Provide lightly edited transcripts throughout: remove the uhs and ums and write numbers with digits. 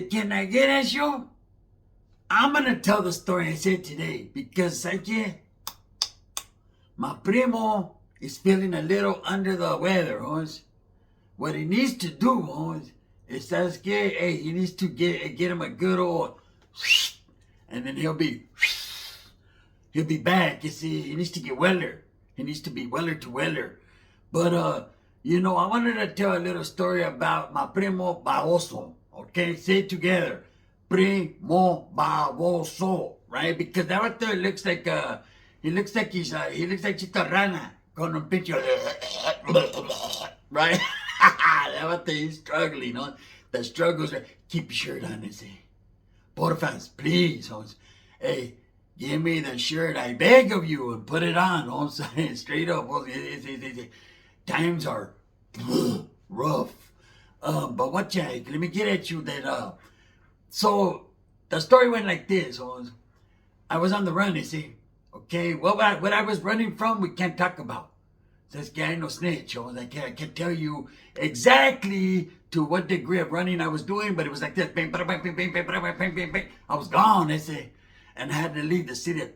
Can I get at you? I'm gonna tell the story I said today because my primo is feeling a little under the weather, homes. What he needs to do, homes, is hey, he needs to get him a good old, and then he'll be back. You see, he needs to get weller. He needs to be weller to weller. But I wanted to tell a little story about my primo baboso. Okay, say it together. Primo baboso, right? Because that right there looks like he looks like Chita Rana con un pinche right? That right there, he's struggling, no? The struggles are, keep your shirt on, they say. Porfas, please, hey, give me the shirt, I beg of you, and put it on, straight up. Times are rough. But let me get at you that, so the story went like this, I was on the run, you see. Okay, what I was running from, we can't talk about. This guy no snitch, I can't tell you exactly to what degree of running I was doing, but it was like this. Bang, bang, bang, bang, bang, bang, bang, bang, bang, bang. I was gone, they say. And I had to leave the city of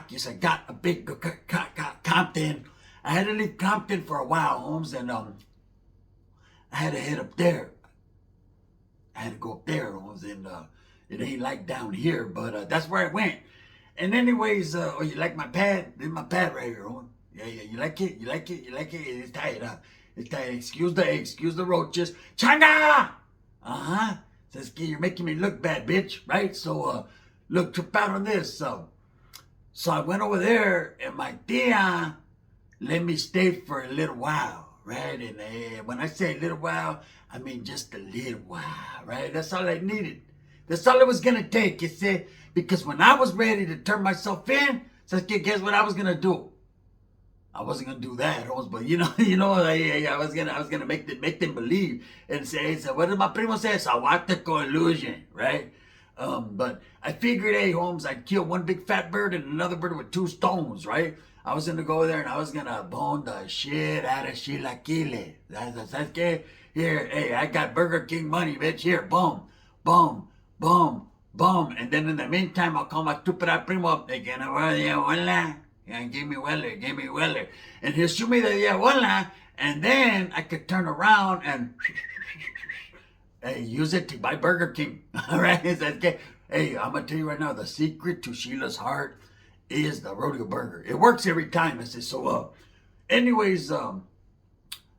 yes, I got a big Compton. I had to leave Compton for a while, Holmes, and I had to head up there. I had to go up there, Holmes, and it ain't like down here, but that's where I went. And anyways, you like my pad? This is my pad right here, Holmes. Yeah, you like it? You like it? It's tight, huh? It's tight. Excuse the roaches. Changa! Uh-huh. Says, you're making me look bad, bitch, right? So, look, trip out on this. So I went over there, and my tia let me stay for a little while, right? And when I say a little while, I mean just a little while, right? That's all I needed. That's all it was going to take, you see? Because when I was ready to turn myself in, guess what I was going to do? I wasn't gonna do that, but I was gonna make them believe and say, so what did my primo say? Sawatiko illusion, right? But I figured, hey, Holmes, I'd kill one big fat bird and another bird with two stones, right? I was gonna go there and I was gonna bone the shit out of Chilaquile. That's here, hey, I got Burger King money, bitch. Here, boom, boom, boom, boom. And then in the meantime, I'll call my stupid primo up. They gonna hola. Yeah, give me Weller. And he'll shoot me the voila, and then I could turn around and use it to buy Burger King. All right? Hey, I'm going to tell you right now, the secret to Sheila's heart is the rodeo burger. It works every time. I said, anyways,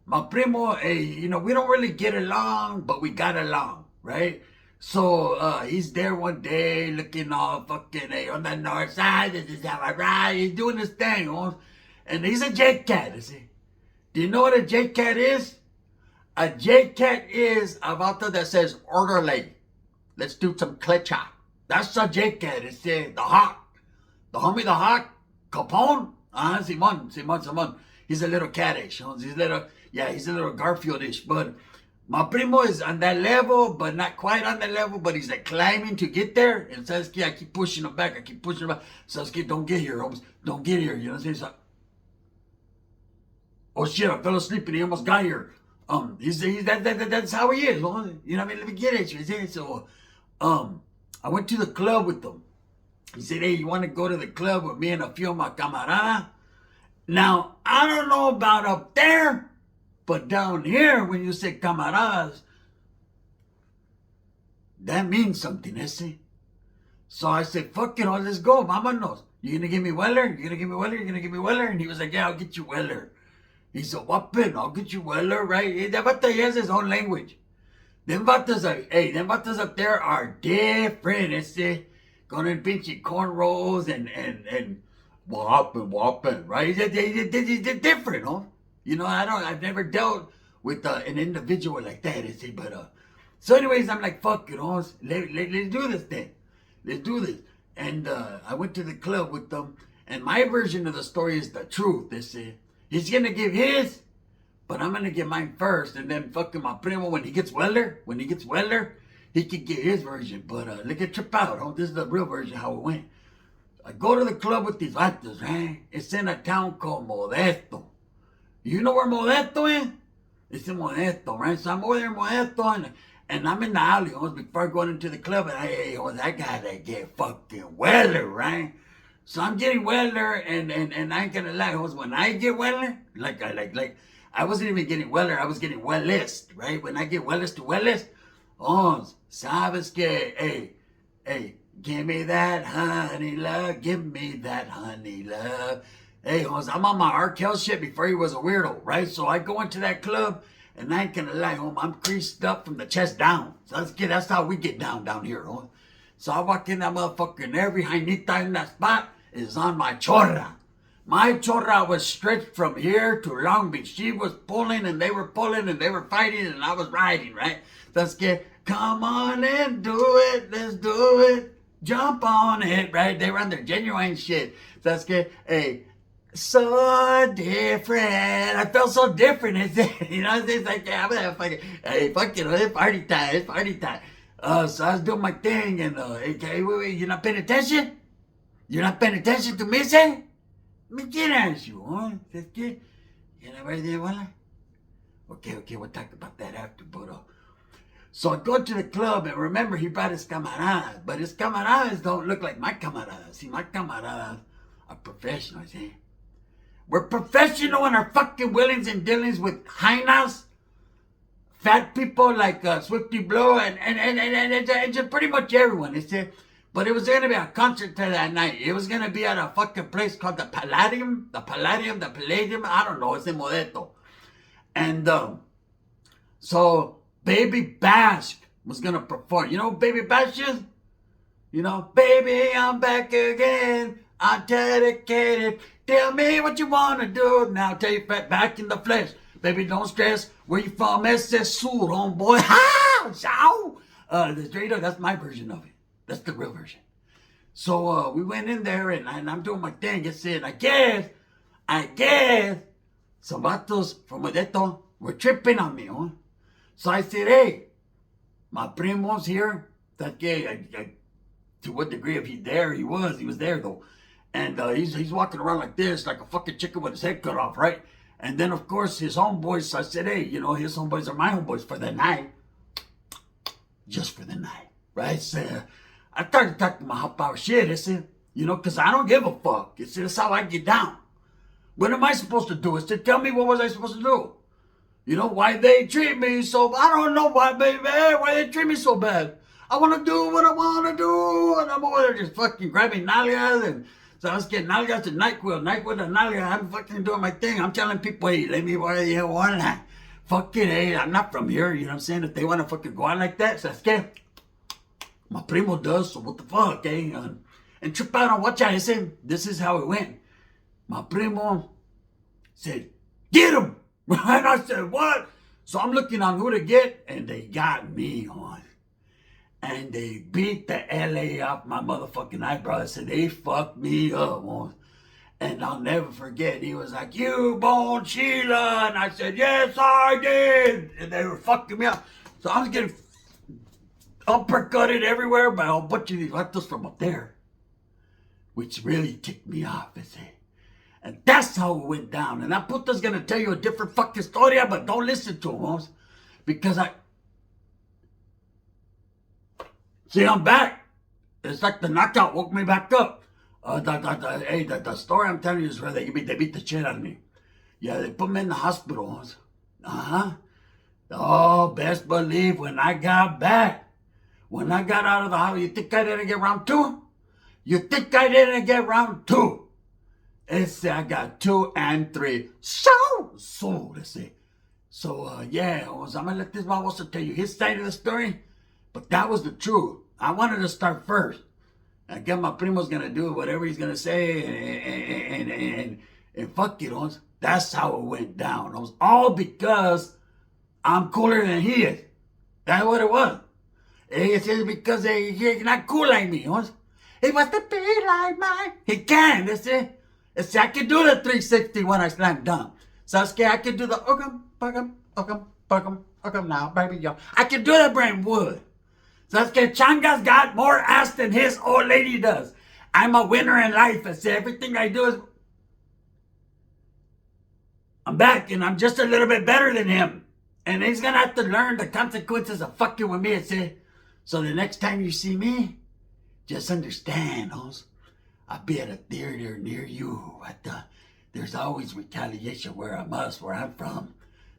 my primo, we don't really get along, but we got along, right? So he's there one day looking all fucking on the north side. This is how I ride. He's doing his thing, and he's a J-Cat, you see. Do you know what a J-Cat is? A J-Cat is a vato that says, orderly. Let's do some klecha. That's a J-Cat. It's the Hawk. The homie, the Hawk. Capone. Simon. He's a little cattish. He's a little Garfield-ish, but my primo is on that level, but not quite on that level, but he's like climbing to get there. And Sasuke, I keep pushing him back. Sasuke, don't get here, Holmes. Don't get here. You know what I'm saying? Oh shit, I fell asleep and he almost got here. That's how he is. You know what I mean? Let me get at you. So, I went to the club with him. He said, hey, you want to go to the club with me and a few of my camarada? Now, I don't know about up there, but down here, when you say camaradas, that means something, I see. So I said, fuck it, let's go, vámonos. You gonna give me Weller? You gonna give me Weller? And he was like, yeah, I'll get you Weller. He said, whopping, I'll get you Weller, right? That vato, he has his own language. Them vatos up there are different, I see. Going in pinchy cornrows and whopping, right? They're different, huh? I've never dealt with an individual like that, I see, but, so anyways, I'm like, fuck it, let's do this thing. Let's do this. And, I went to the club with them, and my version of the story is the truth, they say. He's gonna give his, but I'm gonna give mine first, and then fucking my primo, when he gets Weller, he can get his version, but, look at trip out, this is the real version, how it went. I go to the club with these vatos, right? It's in a town called Modesto. You know where Modesto is? It's in Norteno, right? So I'm over there in Norteno, and I'm in the alley, before going into the club, and I gotta get fucking weller, right? So I'm getting weller, and I ain't gonna lie, when I get weller, I wasn't even getting weller, I was getting wellest, right? When I get wellest to wellest, sabes que, hey, give me that honey love, give me that honey love. Hey, I'm on my R. Kelly shit before he was a weirdo, right? So I go into that club, and I ain't gonna lie, I'm creased up from the chest down. So that's how we get down here, So I walk in that motherfucker, and every jainita in that spot is on my chorra. My chorra was stretched from here to Long Beach. She was pulling, and they were pulling, and they were fighting, and I was riding, right? Let's get, come on and do it, let's do it, jump on it, right? They were on their genuine shit. Let's get, hey, so different. I felt so different. It's like, yeah, I'm gonna fucking, hey, fuck it, it's party time, it's party time. So I was doing my thing, and, hey, wait, you're not paying attention? You're not paying attention to me, say? Me quieres you, huh? That's good. You know where they were? Okay, we'll talk about that after, but, so I go to the club, and remember, he brought his camaradas, but his camaradas don't look like my camaradas. See, my camaradas are professionals, eh? We're professional in our fucking willings and dealings with hyenas, fat people like Swifty Blow, and it's pretty much everyone. But it was going to be a concert that night. It was going to be at a fucking place called the Palladium, I don't know, it's in Norteno. And so Baby Bash was going to perform. You know what Baby Bash is? Baby, I'm back again. I'm dedicated. Tell me what you want to do. Now tell you back in the flesh. Baby, don't stress. Where you from? SS Sur, homeboy. Ha! Ciao! That's my version of it. That's the real version. So we went in there, and I'm doing my thing. It said, I guess, some vatos from Norteno were tripping on me, huh? So I said, hey, my primo's here. That guy, to what degree, if he's there, he was there though. And he's walking around like this, like a fucking chicken with his head cut off, right? And then, of course, his homeboys, I said, hey, his homeboys are my homeboys for the night. Just for the night, right? So I started talking my hot power shit, I said, because I don't give a fuck. I said, that's how I get down. What am I supposed to do? I said, tell me what was I supposed to do? Why they treat me so, I don't know why, baby, why they treat me so bad. I want to do what I want to do, and I'm over there just fucking grabbing nalgas, and so I was getting nalgas to NyQuil to nalgas. I'm fucking doing my thing. I'm telling people, hey, let me wear you one. Fuck it, hey, I'm not from here, you know what I'm saying? If they want to fucking go out like that, so that's good. My primo does, so what the fuck, eh? And trip out on watch out. I said, this is how it went. My primo said, get him! And I said, what? So I'm looking on who to get, and they got me on. And they beat the LA off my motherfucking eyebrow. I said, they fucked me up, man. And I'll never forget, he was like, you born Sheila. And I said, yes, I did. And they were fucking me up. So I was getting uppercutted everywhere by a whole bunch of these vatos from up there, which really ticked me off, I say. And that's how it went down. And that puta's gonna tell you a different fucking story, but don't listen to him, because see, I'm back. It's like the knockout woke me back up. The story I'm telling you is where they beat the shit out of me. Yeah, they put me in the hospital. Oh, best believe when I got back, when I got out of the hospital, you think I didn't get round two? You think I didn't get round two? I got 2 and 3. So, let's see. So, yeah, I'm gonna let this one also tell you his side of the story, but that was the truth. I wanted to start first. I guess my primo's gonna do whatever he's gonna say, and fuck it, that's how it went down. It was all because I'm cooler than he is. That's what it was. It's because he's not cool like me, He wants to be like mine. He can, that's it. I can do the 360 when I slam dunk. Sasuke, I can do the okay now, baby, yo. I can do the Brentwood. Sasuke, Changa's got more ass than his old lady does. I'm a winner in life. I say everything I do is... I'm back, and I'm just a little bit better than him. And he's gonna have to learn the consequences of fucking with me, I say. So the next time you see me, just understand, hoes. I'll be at a theater near you. There's always retaliation where I'm from.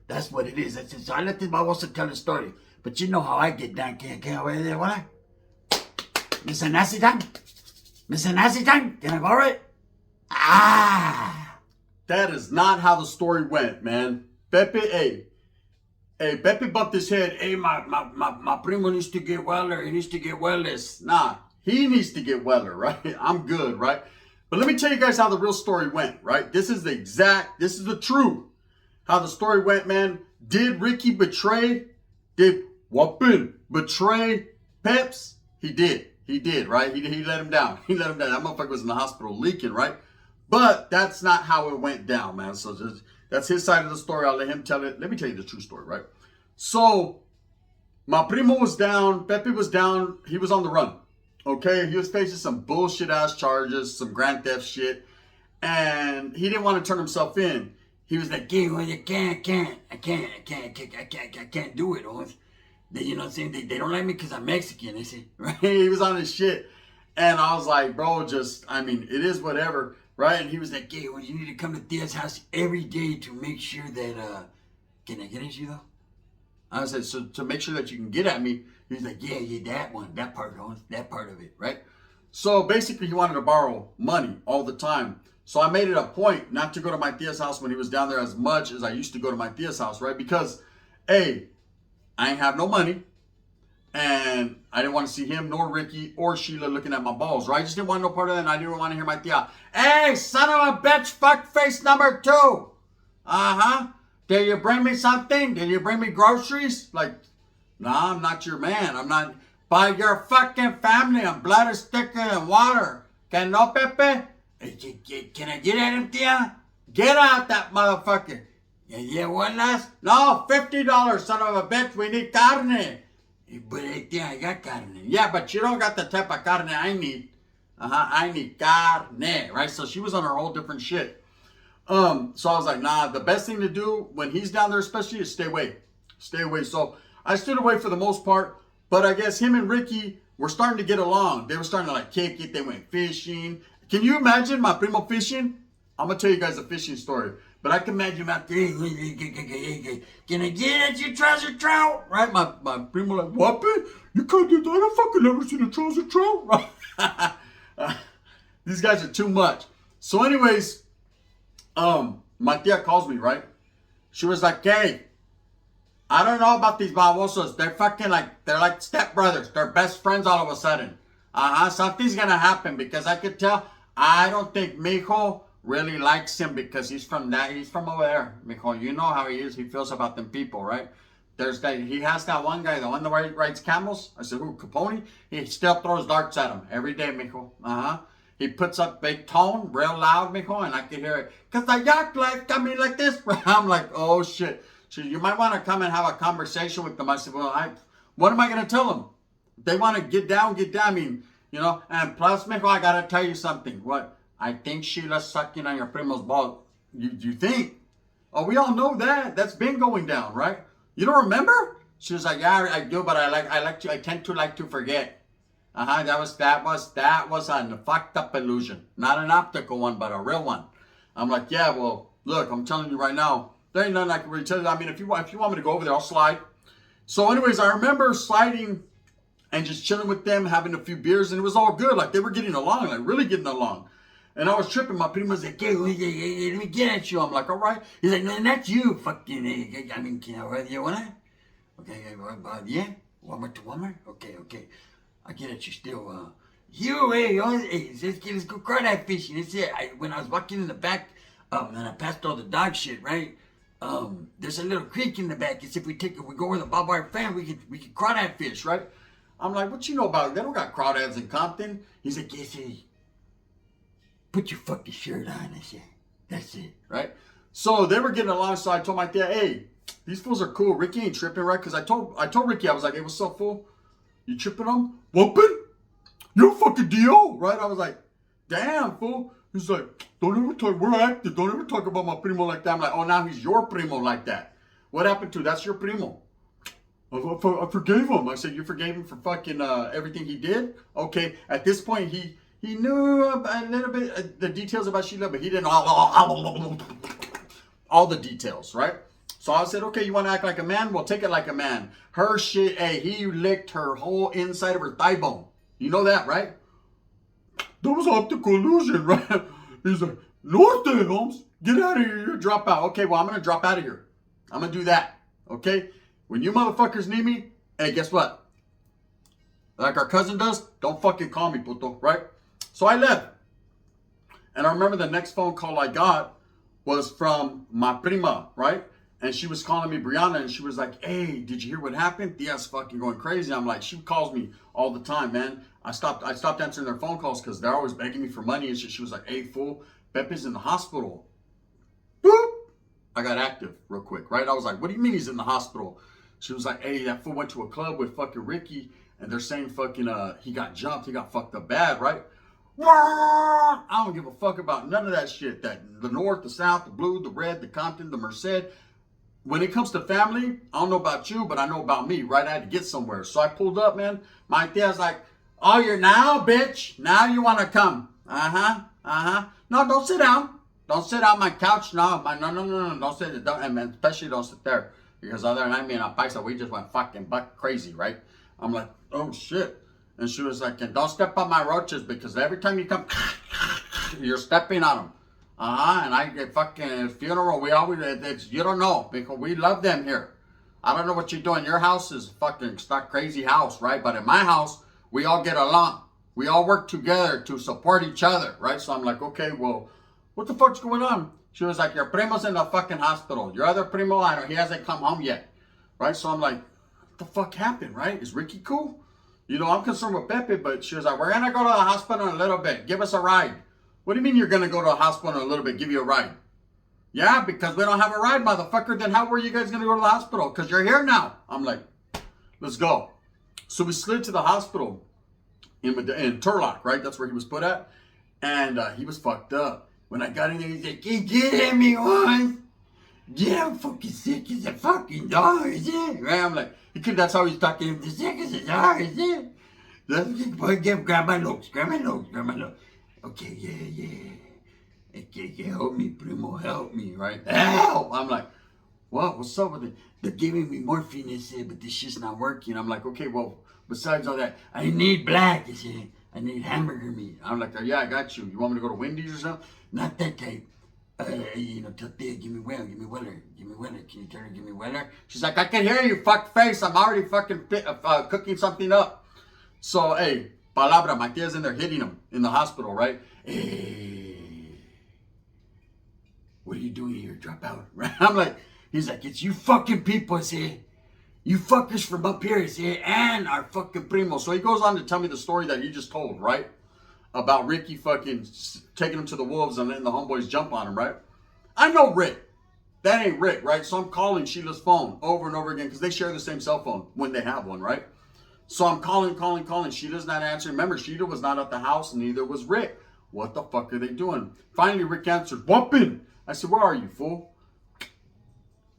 That's what it is. That's it. So I let this baboso tell the story. But you know how I get down. Can't wait there, what? Mr. Nazi time? Mr. Nazi time? Can I borrow it? Ah! That is not how the story went, man. Pepe, hey, Pepe bumped his head. Hey, my primo needs to get weller. He needs to get wellness. Nah, he needs to get weller, right? I'm good, right? But let me tell you guys how the real story went, right? This is the truth. How the story went, man. Did Ricky betray? Did Whoopin betray Peps? He did, right? He let him down. He let him down. That motherfucker was in the hospital leaking, right? But that's not how it went down, man. So that's his side of the story. I'll let him tell it. Let me tell you the true story, right? So, my primo was down. Pepe was down. He was on the run. Okay? He was facing some bullshit-ass charges, some grand theft shit. And he didn't want to turn himself in. He was like, "Hey, well, I can't do it, Owens." You know what I'm saying? They don't like me because I'm Mexican, they say, right? He was on his shit. And I was like, bro, it is whatever, right? And he was like, "Hey, well, you need to come to Thea's house every day to make sure that, can I get at you, though?" I said, "So to make sure that you can get at me." He was like, yeah, that part, Owens, that part of it, right? So basically, he wanted to borrow money all the time. So I made it a point not to go to my Thea's house when he was down there as much as I used to go to my Thea's house, right? Because, A, I ain't have no money, and I didn't want to see him, nor Ricky, or Sheila looking at my balls, right? I just didn't want no part of that, and I didn't want to hear my Thea. "Hey, son of a bitch, fuckface number 2. Uh-huh. Did you bring me something? Did you bring me groceries?" Like, nah, I'm not your man. I'm not. By your fucking family, I'm blood, sticker, and water. Can no, Pepe? Can I get at him, Tia? Get out that motherfucker. Yeah, what last? No, $50, son of a bitch. We need carne. But Tia, I got carne. Yeah, but you don't got the type of carne I need. I need carne, right? So she was on her whole different shit. So I was like, nah, the best thing to do when he's down there especially is stay away. Stay away. So I stood away for the most part. But I guess him and Ricky were starting to get along. They were starting to like kick it. They went fishing. Can you imagine my primo fishing? I'm going to tell you guys a fishing story. But I can imagine him out there. Can I get at your trouser trout? Right? My primo like, "What, bitch? You can't do that. I fucking never seen a trouser trout." Right? These guys are too much. So anyways, my tia calls me, right? She was like, "Hey, I don't know about these babosos. They're fucking they're like stepbrothers. They're best friends all of a sudden. Something's gonna happen because I could tell. I don't think Mijo really likes him because he's from over there. Mijo, you know how he is. He feels about them people, right? He has that one guy, the one that rides camels." I said, "Who, Capone?" He still throws darts at him every day, Mijo. He puts up big tone, real loud, Mijo, and I can hear it. "Cause the yacht life coming like this." I'm like, oh shit. So you might want to come and have a conversation with them. I said, "Well, what am I gonna tell them? If they want to get down, get down. I mean, you know, and plus, Mijo, I gotta tell you something." "What?" "I think Sheila's sucking on your primo's ball." You think? Oh, we all know that. That's been going down, right? You don't remember? She was like, "Yeah, I do, but I tend to like to forget." That was a fucked up illusion. Not an optical one, but a real one. I'm like, "Yeah, well, look, I'm telling you right now, there ain't nothing I can really tell you. I mean, if you want me to go over there, I'll slide." So anyways, I remember sliding and just chilling with them, having a few beers, and it was all good. Like, they were getting along, like really getting along. And I was tripping. My primo was like, "Hey, let me get at you." I'm like, "All right." He's like, "No, not you, fucking, I mean, can I wear you wanna?" "Okay, yeah, one more? Okay. I get at you still, let's go crawdad fishing." It's it. When I was walking in the back, and I passed all the dog shit, right? There's a little creek in the back. It's if we go where the barbed wire fan, we can crawdad fish, right? I'm like, "What you know about it? They don't got crawdads in Compton." He's like, "Yes, put your fucking shirt on." I said, "That's it," right? So they were getting along. So I told my dad, "Hey, these fools are cool. Ricky ain't tripping, right?" Because I told Ricky, I was like, "Hey, what's up, fool? You tripping on him? Whooping? You're a fucking D.O., right?" I was like, "Damn, fool." He's like, "Don't ever talk. We're active. Don't ever talk about my primo like that." I'm like, "Oh, now he's your primo like that." What happened to? That's your primo. I forgave him. I said, you forgave him for fucking everything he did? Okay. At this point, he knew a little bit the details about Sheila, but he didn't all the details, right? So I said, okay, you want to act like a man? Well, take it like a man. Her shit, hey, he licked her whole inside of her thigh bone. You know that, right? That was optical illusion, right? He's like, Norteno, Holmes, get out of here. Drop out. Okay, well, I'm going to drop out of here. I'm going to do that. Okay? When you motherfuckers need me, hey, guess what? Like our cousin does, don't fucking call me, puto, right? So I left. And I remember the next phone call I got was from my prima, right? And she was calling me Brianna, and she was like, hey, did you hear what happened? Tia's fucking going crazy. I'm like, she calls me all the time, man. I stopped answering their phone calls because they're always begging me for money and shit. She was like, hey, fool, Pepe's in the hospital. Boop. I got active real quick, right? I was like, what do you mean he's in the hospital? She was like, hey, that fool went to a club with fucking Ricky, and they're saying fucking, he got jumped, he got fucked up bad, right? I don't give a fuck about none of that shit. That the North, the South, the Blue, the Red, the Compton, the Merced. When it comes to family, I don't know about you, but I know about me, right? I had to get somewhere. So I pulled up, man. My tia's like, oh, you're now, bitch. Now you want to come. No, don't sit down. Don't sit on my couch. No. Don't sit. And especially don't sit there. Because other than me and Paisa, we just went fucking buck crazy, right? I'm like, oh shit. And she was like, and don't step on my roaches because every time you come, you're stepping on them. And I get fucking funeral. We always, you don't know because we love them here. I don't know what you're doing. Your house is fucking, it's not crazy house, right? But in my house, we all get along. We all work together to support each other, right? So I'm like, okay, well, what the fuck's going on? She was like, your primo's in the fucking hospital. Your other primo, he hasn't come home yet. Right? So I'm like, what the fuck happened, right? Is Ricky cool? You know, I'm concerned with Pepe, but she was like, we're going to go to the hospital in a little bit. Give us a ride. What do you mean you're going to go to the hospital in a little bit? Give you a ride? Yeah, because we don't have a ride, motherfucker. Then how were you guys going to go to the hospital? Because you're here now. I'm like, let's go. So we slid to the hospital in Turlock, right? That's where he was put at. And he was fucked up. When I got in there, he's like, you get me once. Yeah, I'm fucking sick as a fucking dog, is it? Right? I'm like, that's how he's talking. The sick as a dog, is it? Grab my nose. Okay, yeah. Okay, help me, primo, help me, right? Help! I'm like, what? What's up with it? They're giving me morphine, they said, but this shit's not working. I'm like, okay, well, besides all that, I need black, they said. I need hamburger meat. I'm like, yeah, I got you. You want me to go to Wendy's or something? Not that type. Tell Thea, give me Weller. Can you tell her, give me Weller? She's like, I can hear you, fuck face. I'm already fucking cooking something up. So, hey, palabra, my tia's in there hitting him in the hospital, right? Hey, what are you doing here? Drop out, right? I'm like, he's like, it's you fucking people, see? You fuckers from up here, see? And our fucking primo. So he goes on to tell me the story that he just told, right? About Ricky fucking taking him to the wolves and letting the homeboys jump on him, right? I know Rick. That ain't Rick, right? So I'm calling Sheila's phone over and over again because they share the same cell phone when they have one, right? So I'm calling. Sheila's not answering. Remember, Sheila was not at the house, neither was Rick. What the fuck are they doing? Finally, Rick answered, whooping. I said, where are you, fool?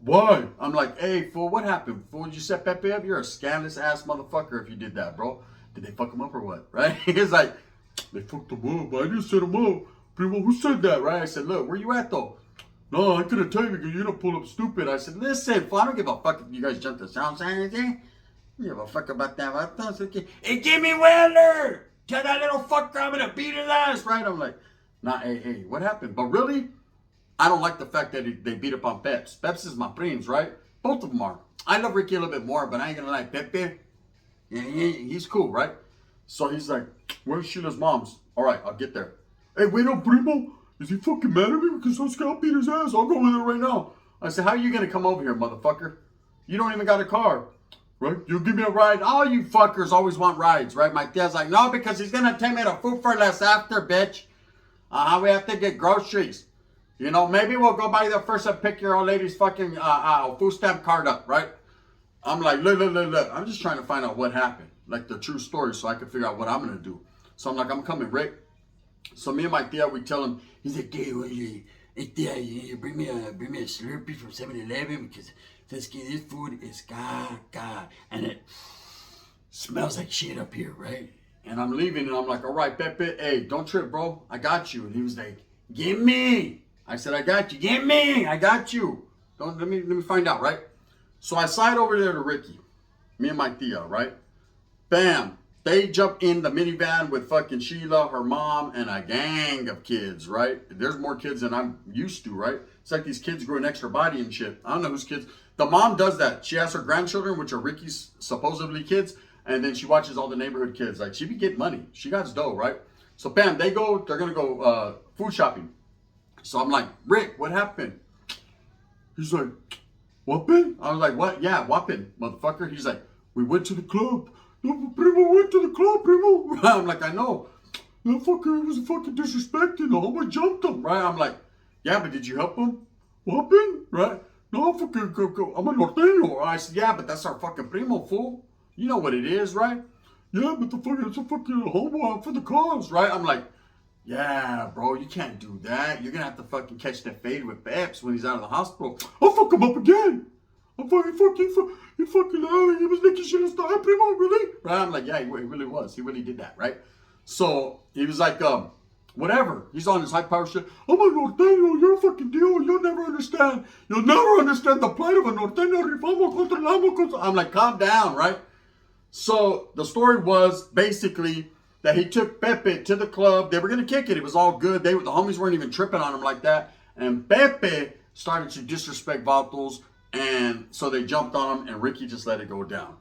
Why? I'm like, hey, fool, what happened? Fool, did you set Pepe up? You're a scandalous ass motherfucker if you did that, bro. Did they fuck him up or what, right? He's like, they fucked him up. I didn't set him up. Primo, who said that, right? I said, look, where you at, though? No, I couldn't tell you because you don't pull up stupid. I said, listen, fool, I don't give a fuck if you guys jumped the sound sign or anything. You give a fuck about that. Okay. Hey, give me Weller. Tell that little fucker I'm going to beat his ass, right? I'm like, nah, hey, what happened? But really, I don't like the fact that they beat up on Peps. Peps is my prims, right? Both of them are. I love Ricky a little bit more, but I ain't going to lie. Pepe, yeah, he's cool, right? So he's like, where's Sheila's mom's? All right, I'll get there. Hey, wait up, primo. Is he fucking mad at me? Because I'll beat his ass. I'll go over there right now. I said, how are you going to come over here, motherfucker? You don't even got a car. Right? You'll give me a ride. All you fuckers always want rides, right? My dad's like, no, because he's going to take me to Food for Less after, bitch. We have to get groceries. You know, maybe we'll go by there first and pick your old lady's fucking food stamp card up, right? I'm like, look. I'm just trying to find out what happened. Like the true story so I can figure out what I'm going to do. So I'm like, I'm coming, Rick. So me and my tia, we tell him, he's like, hey, Hey, Tia, you bring me a Slurpee from 7-Eleven because this food is gaga. And it smells like shit up here, right? And I'm leaving, and I'm like, all right, Pepe, hey, don't trip, bro. I got you. And he was like, give me. I said, I got you. Give me. I got you. Don't let me find out, right? So I slide over there to Ricky, me and my Tia, right? Bam. They jump in the minivan with fucking Sheila, her mom, and a gang of kids, right? There's more kids than I'm used to, right? It's like these kids grew an extra body and shit. I don't know whose kids. The mom does that. She has her grandchildren, which are Ricky's supposedly kids, and then she watches all the neighborhood kids. Like, she be getting money. She got dough, right? So, bam, they're going to go food shopping. So I'm like, Rick, what happened? He's like, whooping? I was like, what? Yeah, whooping, motherfucker. He's like, we went to the club. No, Primo went to the club, Primo. I'm like, I know. That fucker, he was fucking disrespecting. I almost jumped him, right? I'm like, yeah, but did you help him? Whooping, right? No, fucking, I'm a Norteno. I said, yeah, but that's our fucking Primo, fool. You know what it is, right? Yeah, but it's a fucking homo for the cause, right? I'm like, yeah, bro, you can't do that. You're gonna have to fucking catch that fade with Peps when he's out of the hospital. I'll fuck him up again. He was making shit and stuff. Primo, really? Right? I'm like, yeah, he really was. He really did that, right? So he was like, whatever. He's on his high power shit. I'm a Norteno, you're a fucking deal. You'll never understand. You'll never understand the plight of a Norteno. I'm like, calm down, right? So the story was basically that he took Pepe to the club. They were gonna kick it. It was all good. The homies weren't even tripping on him like that. And Pepe started to disrespect Vatos. And so they jumped on him, and Ricky just let it go down.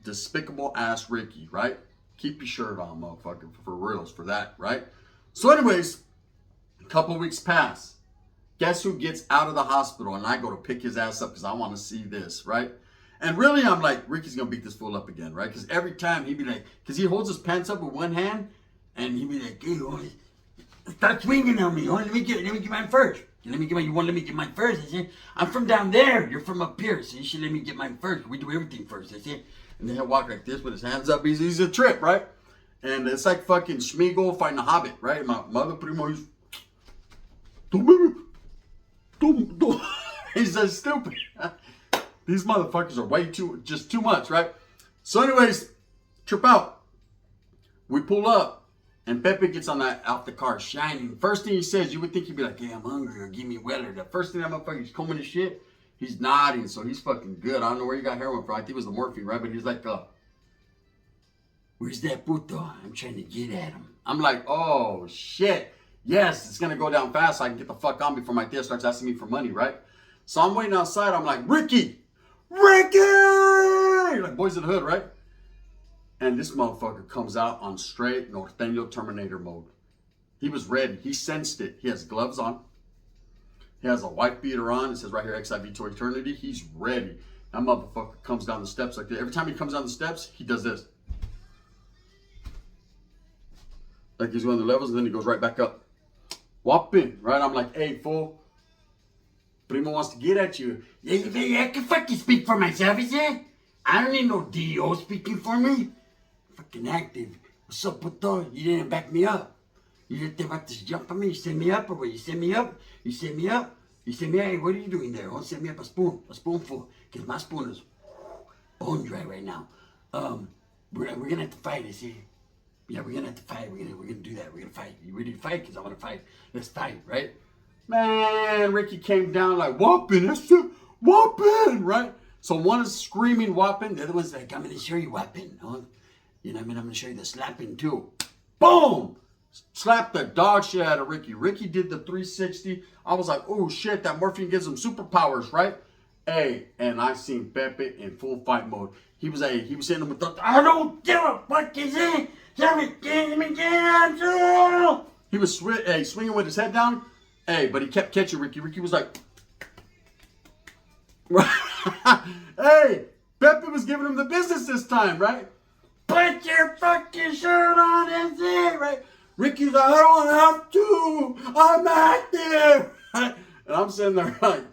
Despicable ass Ricky, right? Keep your shirt on, motherfucker, for reals, for that, right? So anyways, a couple weeks pass. Guess who gets out of the hospital? And I go to pick his ass up because I want to see this, right? And really, I'm like, Ricky's going to beat this fool up again, right? Because every time he'd be like, because he holds his pants up with one hand, and he'd be like, hey, start swinging on me. Let me get mine first. You want to let me get mine first? I said, I'm from down there. You're from up here, so you should let me get mine first. We do everything first. I said, and then he'll walk like this with his hands up. He's a trip, right? And it's like fucking Schmeagol fighting a hobbit, right? My mother Primo, he's, don't. He's so stupid. These motherfuckers are way too much, right? So anyways, trip out. We pull up. And Pepe gets out the car shining. First thing he says, you would think he'd be like, hey, I'm hungry or give me a Weller. The first thing that motherfucker's combing his shit, he's nodding. So he's fucking good. I don't know where he got heroin from. I think it was the morphine, right? But he's like, where's that puto? I'm trying to get at him. I'm like, oh, shit. Yes, it's going to go down fast so I can get the fuck on before my tia starts asking me for money, right? So I'm waiting outside. I'm like, Ricky! Like Boys in the Hood, right? And this motherfucker comes out on straight Norteno Terminator mode. He was ready. He sensed it. He has gloves on. He has a white beater on. It says right here, XIV to eternity. He's ready. That motherfucker comes down the steps like that. Every time he comes down the steps, he does this. Like he's going the levels, and then he goes right back up. Whopping, right? I'm like, hey, fool. Primo wants to get at you. Yeah, I can fucking speak for myself, is it? I don't need no DO speaking for me. Fucking active. What's up, puto? You didn't back me up. You didn't about to jump on me. You set me up or what? You set me up? You set me up? You set me up? Hey, what are you doing there? Don't set me up a spoonful. Because my spoon is bone dry right now. We're going to have to fight, I see. Yeah, we're going to have to fight. We're gonna do that. We're going to fight. You ready to fight? Because I want to fight. Let's fight, right? Man, Ricky came down like, whopping, that's it. Whopping, right? So one is screaming, whopping. The other one's like, I'm going to show you whopping. Huh? You know what I mean? I'm going to show you the slapping too. Boom! Slapped the dog shit out of Ricky. Ricky did the 360. I was like, oh shit, that morphine gives him superpowers, right? Hey, and I seen Pepe in full fight mode. He was hitting him with the, I don't give a fuck, is it? He was swinging with his head down. Hey, but he kept catching Ricky. Ricky was like, hey, Pepe was giving him the business this time, right? Put your fucking shirt on, is it, right? Ricky's like, I don't have to. I'm active. And I'm sitting there like,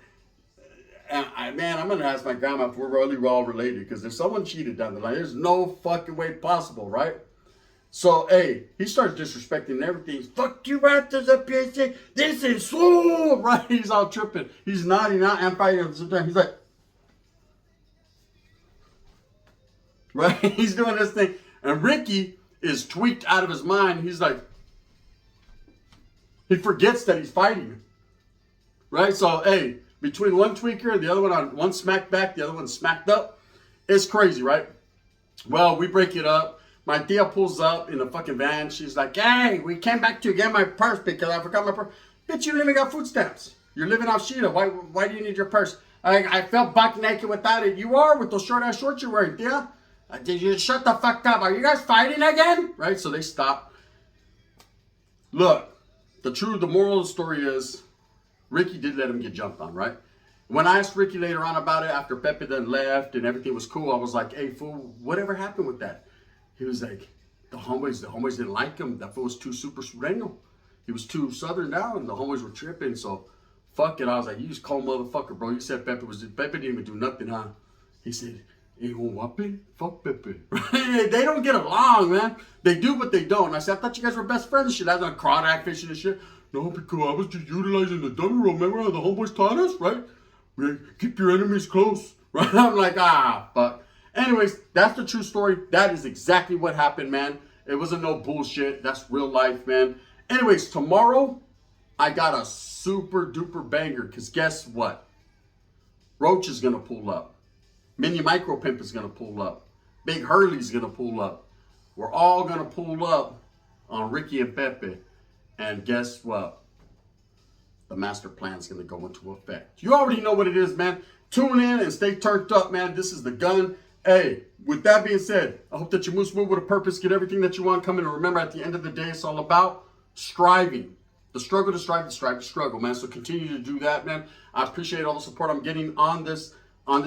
I'm going to ask my grandma if we're really all related because if someone cheated down the line, there's no fucking way possible, right? So, hey, he starts disrespecting everything. Fuck you, Raptors up here. Say, this is so right. He's all tripping. He's nodding out and fighting him. He's like, right? He's doing this thing. And Ricky is tweaked out of his mind. He's like, he forgets that he's fighting. Right? So, hey, between one tweaker and the other one smacked back, the other one smacked up, it's crazy, right? Well, we break it up. My tia pulls up in the fucking van. She's like, hey, we came back to get my purse because I forgot my purse. Bitch, you didn't even got food stamps. You're living off Sheeta. Why do you need your purse? I felt buck naked without it. You are with those short-ass shorts you're wearing, tia. Did you shut the fuck up? Are you guys fighting again? Right? So they stop. Look, the moral of the story is Ricky did let him get jumped on, right? When I asked Ricky later on about it, after Pepe then left and everything was cool, I was like, hey, fool, whatever happened with that? He was like, the homeboys didn't like him. That fool was too super sureño. He was too southern down. The homeboys were tripping, so fuck it. I was like, you just cold motherfucker, bro. You said Pepe didn't even do nothing, huh? He said, hey, whooping? Fuck Pepe. They don't get along, man. They do, but they don't. And I said, I thought you guys were best friends and shit. I was on crawdad fishing and shit. No, because I was just utilizing the dummy roll. Remember how the homeboys taught us, right? Keep your enemies close, right? I'm like, fuck. Anyways, that's the true story. That is exactly what happened, man. It wasn't no bullshit. That's real life, man. Anyways, tomorrow, I got a super duper banger. Because guess what? Roach is going to pull up. Mini Micro Pimp is going to pull up. Big Hurley's going to pull up. We're all going to pull up on Ricky and Pepe. And guess what? The master plan is going to go into effect. You already know what it is, man. Tune in and stay turned up, man. This is the gun. Hey, with that being said, I hope that you move with a purpose, get everything that you want coming. And remember, at the end of the day, it's all about striving. The struggle to strive, the strive to struggle, man. So continue to do that, man. I appreciate all the support I'm getting on this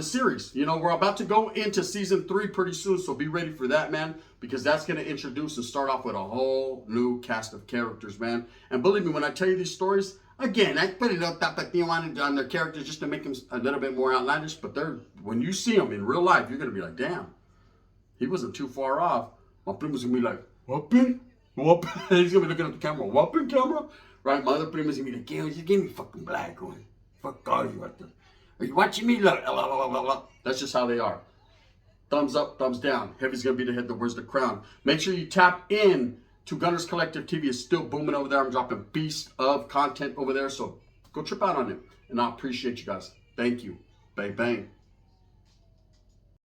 series. You know, we're about to go into season 3 pretty soon, so be ready for that, man, because that's going to introduce and start off with a whole new cast of characters, man. And believe me, when I tell you these stories, again, I put it up PT.21 on their characters just to make them a little bit more outlandish, but when you see them in real life, you're going to be like, damn, he wasn't too far off. My primo's going to be like, whooping? Whooping? He's going to be looking at the camera, whooping camera? Right? My other primo's going to be like, yeah, just give me fucking black one. Fuck all you out there. Are you watching me? Look. That's just how they are. Thumbs up, thumbs down. Heavy's going to be the head that wears the crown. Make sure you tap in to Gunners Collective TV. Is still booming over there. I'm dropping beast of content over there. So go trip out on it. And I appreciate you guys. Thank you. Bang, bang.